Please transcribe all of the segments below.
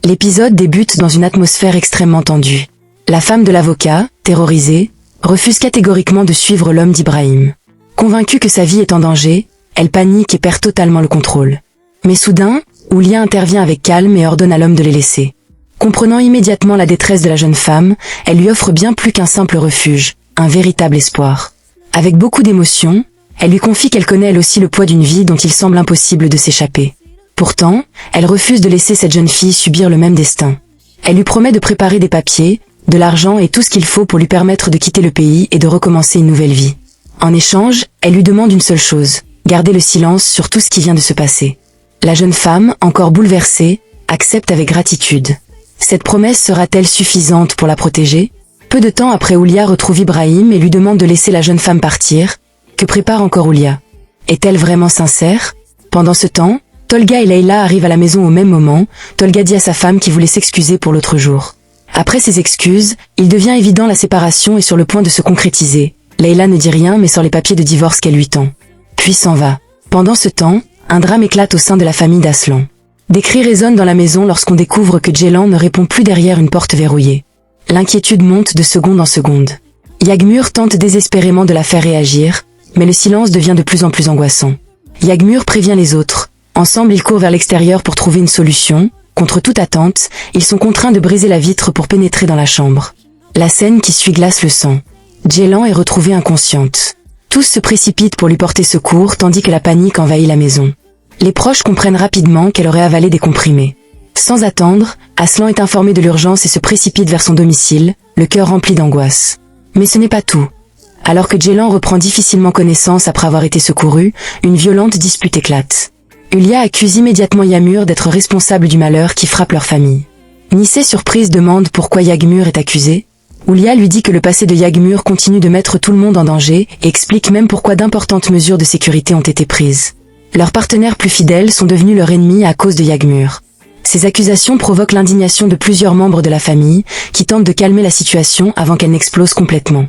L'épisode débute dans une atmosphère extrêmement tendue. La femme de l'avocat, terrorisée, refuse catégoriquement de suivre l'homme d'Ibrahim. Convaincue que sa vie est en danger, elle panique et perd totalement le contrôle. Mais soudain, Oulia intervient avec calme et ordonne à l'homme de les laisser. Comprenant immédiatement la détresse de la jeune femme, elle lui offre bien plus qu'un simple refuge, un véritable espoir. Avec beaucoup d'émotion, elle lui confie qu'elle connaît elle aussi le poids d'une vie dont il semble impossible de s'échapper. Pourtant, elle refuse de laisser cette jeune fille subir le même destin. Elle lui promet de préparer des papiers, de l'argent et tout ce qu'il faut pour lui permettre de quitter le pays et de recommencer une nouvelle vie. En échange, elle lui demande une seule chose, garder le silence sur tout ce qui vient de se passer. La jeune femme, encore bouleversée, accepte avec gratitude. Cette promesse sera-t-elle suffisante pour la protéger? Peu de temps après, Oulia retrouve Ibrahim et lui demande de laisser la jeune femme partir. Que prépare encore Oulia? Est-elle vraiment sincère? Pendant ce temps, Tolga et Leïla arrivent à la maison au même moment. Tolga dit à sa femme qu'il voulait s'excuser pour l'autre jour. Après ces excuses, il devient évident la séparation est sur le point de se concrétiser. Leïla ne dit rien mais sort les papiers de divorce qu'elle lui tend. Puis s'en va. Pendant ce temps, un drame éclate au sein de la famille d'Aslan. Des cris résonnent dans la maison lorsqu'on découvre que Ceylan ne répond plus derrière une porte verrouillée. L'inquiétude monte de seconde en seconde. Yagmur tente désespérément de la faire réagir, mais le silence devient de plus en plus angoissant. Yagmur prévient les autres. Ensemble, ils courent vers l'extérieur pour trouver une solution. Contre toute attente, ils sont contraints de briser la vitre pour pénétrer dans la chambre. La scène qui suit glace le sang. Ceylan est retrouvée inconsciente. Tous se précipitent pour lui porter secours tandis que la panique envahit la maison. Les proches comprennent rapidement qu'elle aurait avalé des comprimés. Sans attendre, Aslan est informé de l'urgence et se précipite vers son domicile, le cœur rempli d'angoisse. Mais ce n'est pas tout. Alors que Ceylan reprend difficilement connaissance après avoir été secouru, une violente dispute éclate. Ulia accuse immédiatement Yagmur d'être responsable du malheur qui frappe leur famille. Nissé, surprise, demande pourquoi Yagmur est accusé. Ulia lui dit que le passé de Yagmur continue de mettre tout le monde en danger et explique même pourquoi d'importantes mesures de sécurité ont été prises. Leurs partenaires plus fidèles sont devenus leur ennemi à cause de Yagmur. Ces accusations provoquent l'indignation de plusieurs membres de la famille qui tentent de calmer la situation avant qu'elle n'explose complètement.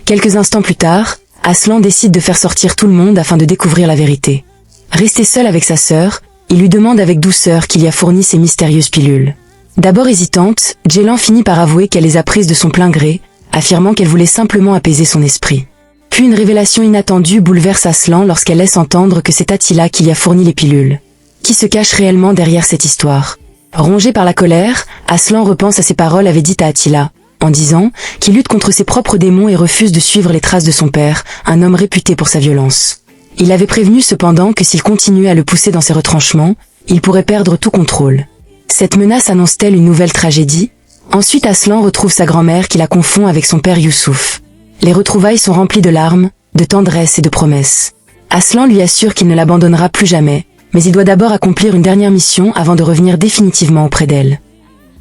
Quelques instants plus tard, Aslan décide de faire sortir tout le monde afin de découvrir la vérité. Resté seul avec sa sœur, il lui demande avec douceur qui lui a fourni ces mystérieuses pilules. D'abord hésitante, Ceylan finit par avouer qu'elle les a prises de son plein gré, affirmant qu'elle voulait simplement apaiser son esprit. Puis une révélation inattendue bouleverse Aslan lorsqu'elle laisse entendre que c'est Attila qui lui a fourni les pilules. Qui se cache réellement derrière cette histoire? Rongé par la colère, Aslan repense à ses paroles avait dites à Attila, en disant qu'il lutte contre ses propres démons et refuse de suivre les traces de son père, un homme réputé pour sa violence. Il avait prévenu cependant que s'il continuait à le pousser dans ses retranchements, il pourrait perdre tout contrôle. Cette menace annonce-t-elle une nouvelle tragédie? Ensuite Aslan retrouve sa grand-mère qui la confond avec son père Youssouf. Les retrouvailles sont remplies de larmes, de tendresse et de promesses. Aslan lui assure qu'il ne l'abandonnera plus jamais, mais il doit d'abord accomplir une dernière mission avant de revenir définitivement auprès d'elle.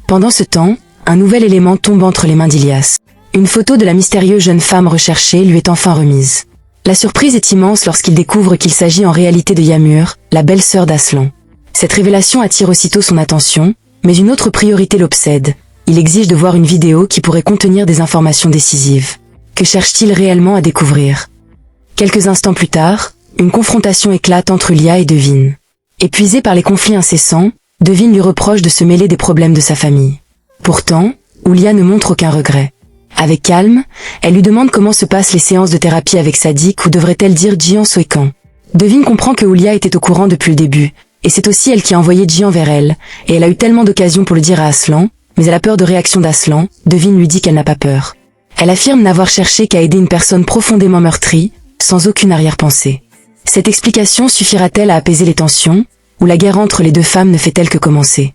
Pendant ce temps, un nouvel élément tombe entre les mains d'Ilyas. Une photo de la mystérieuse jeune femme recherchée lui est enfin remise. La surprise est immense lorsqu'il découvre qu'il s'agit en réalité de Yagmur, la belle-sœur d'Aslan. Cette révélation attire aussitôt son attention, mais une autre priorité l'obsède. Il exige de voir une vidéo qui pourrait contenir des informations décisives. Que cherche-t-il réellement à découvrir? Quelques instants plus tard, une confrontation éclate entre Ulia et Devin. Épuisé par les conflits incessants, Devin lui reproche de se mêler des problèmes de sa famille. Pourtant, Ulia ne montre aucun regret. Avec calme, elle lui demande comment se passent les séances de thérapie avec Sadik ou devrait-elle dire Jian Soikan. Devin comprend que Ulia était au courant depuis le début, et c'est aussi elle qui a envoyé Jian vers elle, et elle a eu tellement d'occasions pour le dire à Aslan, mais elle a peur de réaction d'Aslan. Devin lui dit qu'elle n'a pas peur. Elle affirme n'avoir cherché qu'à aider une personne profondément meurtrie, sans aucune arrière-pensée. Cette explication suffira-t-elle à apaiser les tensions, ou la guerre entre les deux femmes ne fait-elle que commencer?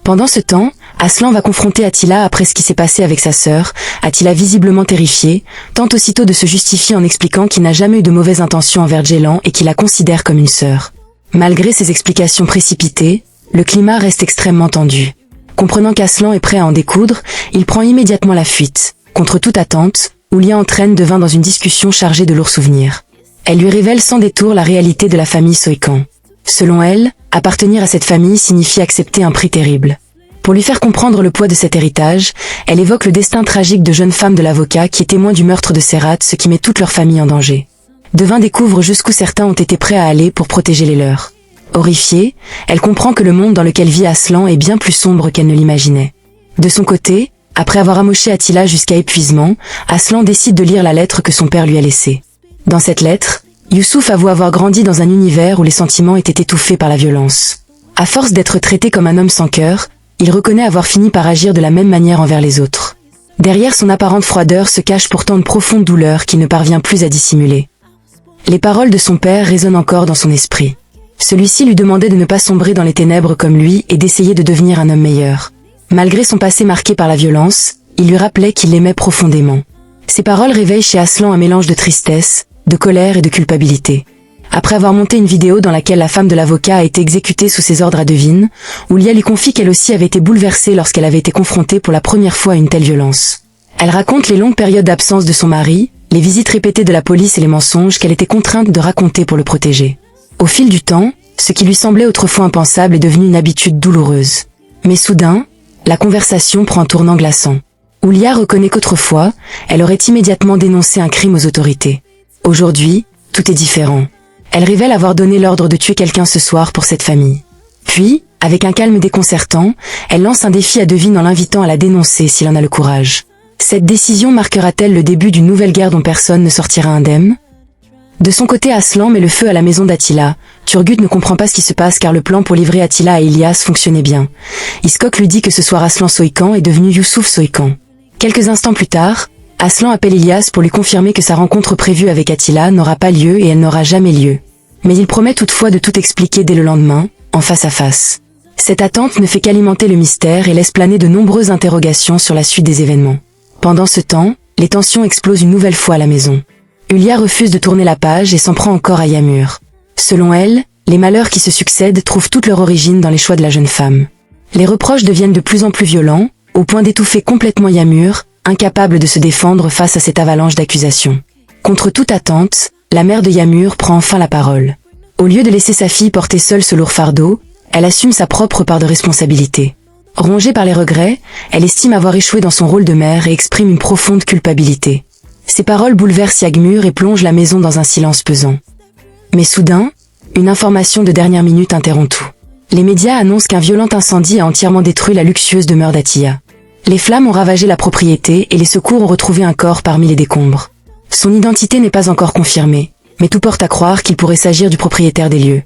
Pendant ce temps, Aslan va confronter Attila après ce qui s'est passé avec sa sœur. Attila, visiblement terrifié, tente aussitôt de se justifier en expliquant qu'il n'a jamais eu de mauvaises intentions envers Ceylan et qu'il la considère comme une sœur. Malgré ces explications précipitées, le climat reste extrêmement tendu. Comprenant qu'Aslan est prêt à en découdre, il prend immédiatement la fuite. Contre toute attente, Ulia entraîne Devin dans une discussion chargée de lourds souvenirs. Elle lui révèle sans détour la réalité de la famille Soikan. Selon elle, appartenir à cette famille signifie accepter un prix terrible. Pour lui faire comprendre le poids de cet héritage, elle évoque le destin tragique de jeune femme de l'avocat qui est témoin du meurtre de Serhat, ce qui met toute leur famille en danger. Devin découvre jusqu'où certains ont été prêts à aller pour protéger les leurs. Horrifiée, elle comprend que le monde dans lequel vit Aslan est bien plus sombre qu'elle ne l'imaginait. De son côté, après avoir amoché Attila jusqu'à épuisement, Aslan décide de lire la lettre que son père lui a laissée. Dans cette lettre, Youssouf avoue avoir grandi dans un univers où les sentiments étaient étouffés par la violence. À force d'être traité comme un homme sans cœur, il reconnaît avoir fini par agir de la même manière envers les autres. Derrière son apparente froideur se cache pourtant une profonde douleur qu'il ne parvient plus à dissimuler. Les paroles de son père résonnent encore dans son esprit. Celui-ci lui demandait de ne pas sombrer dans les ténèbres comme lui et d'essayer de devenir un homme meilleur. Malgré son passé marqué par la violence, il lui rappelait qu'il l'aimait profondément. Ces paroles réveillent chez Aslan un mélange de tristesse, de colère et de culpabilité. Après avoir monté une vidéo dans laquelle la femme de l'avocat a été exécutée sous ses ordres à Devine, Oulia lui confie qu'elle aussi avait été bouleversée lorsqu'elle avait été confrontée pour la première fois à une telle violence. Elle raconte les longues périodes d'absence de son mari, les visites répétées de la police et les mensonges qu'elle était contrainte de raconter pour le protéger. Au fil du temps, ce qui lui semblait autrefois impensable est devenu une habitude douloureuse. Mais soudain, la conversation prend un tournant glaçant. Oulia reconnaît qu'autrefois, elle aurait immédiatement dénoncé un crime aux autorités. Aujourd'hui, tout est différent. Elle révèle avoir donné l'ordre de tuer quelqu'un ce soir pour cette famille. Puis, avec un calme déconcertant, elle lance un défi à Devine en l'invitant à la dénoncer s'il en a le courage. Cette décision marquera-t-elle le début d'une nouvelle guerre dont personne ne sortira indemne? De son côté, Aslan met le feu à la maison d'Attila. Turgut ne comprend pas ce qui se passe car le plan pour livrer Attila à Ilyas fonctionnait bien. Iskok lui dit que ce soir Aslan Soykan est devenu Youssouf Soykan. Quelques instants plus tard, Aslan appelle Ilyas pour lui confirmer que sa rencontre prévue avec Attila n'aura pas lieu et elle n'aura jamais lieu. Mais il promet toutefois de tout expliquer dès le lendemain, en face à face. Cette attente ne fait qu'alimenter le mystère et laisse planer de nombreuses interrogations sur la suite des événements. Pendant ce temps, les tensions explosent une nouvelle fois à la maison. Ulia refuse de tourner la page et s'en prend encore à Yamur. Selon elle, les malheurs qui se succèdent trouvent toute leur origine dans les choix de la jeune femme. Les reproches deviennent de plus en plus violents, au point d'étouffer complètement Yamur, incapable de se défendre face à cette avalanche d'accusations. Contre toute attente, la mère de Yamur prend enfin la parole. Au lieu de laisser sa fille porter seule ce lourd fardeau, elle assume sa propre part de responsabilité. Rongée par les regrets, elle estime avoir échoué dans son rôle de mère et exprime une profonde culpabilité. Ces paroles bouleversent Yagmur et plongent la maison dans un silence pesant. Mais soudain, une information de dernière minute interrompt tout. Les médias annoncent qu'un violent incendie a entièrement détruit la luxueuse demeure d'Atilla. Les flammes ont ravagé la propriété et les secours ont retrouvé un corps parmi les décombres. Son identité n'est pas encore confirmée, mais tout porte à croire qu'il pourrait s'agir du propriétaire des lieux.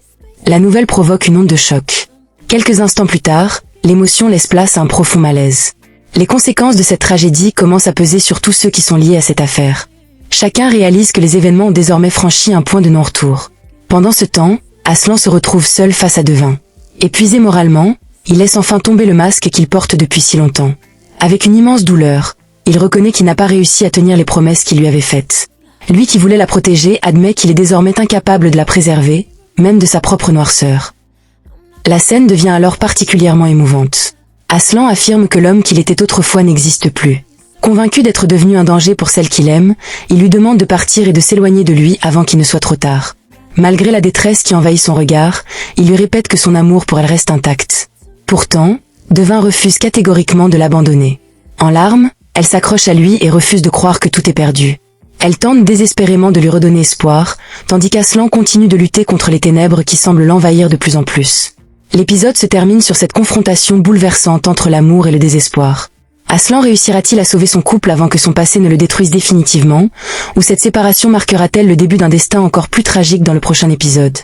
La nouvelle provoque une onde de choc. Quelques instants plus tard, l'émotion laisse place à un profond malaise. Les conséquences de cette tragédie commencent à peser sur tous ceux qui sont liés à cette affaire. Chacun réalise que les événements ont désormais franchi un point de non-retour. Pendant ce temps, Aslan se retrouve seul face à Devin. Épuisé moralement, il laisse enfin tomber le masque qu'il porte depuis si longtemps. Avec une immense douleur, il reconnaît qu'il n'a pas réussi à tenir les promesses qu'il lui avait faites. Lui qui voulait la protéger admet qu'il est désormais incapable de la préserver, même de sa propre noirceur. La scène devient alors particulièrement émouvante. Aslan affirme que l'homme qu'il était autrefois n'existe plus. Convaincu d'être devenu un danger pour celle qu'il aime, il lui demande de partir et de s'éloigner de lui avant qu'il ne soit trop tard. Malgré la détresse qui envahit son regard, il lui répète que son amour pour elle reste intact. Pourtant, Devin refuse catégoriquement de l'abandonner. En larmes, elle s'accroche à lui et refuse de croire que tout est perdu. Elle tente désespérément de lui redonner espoir, tandis qu'Aslan continue de lutter contre les ténèbres qui semblent l'envahir de plus en plus. L'épisode se termine sur cette confrontation bouleversante entre l'amour et le désespoir. Aslan réussira-t-il à sauver son couple avant que son passé ne le détruise définitivement, ou cette séparation marquera-t-elle le début d'un destin encore plus tragique dans le prochain épisode ?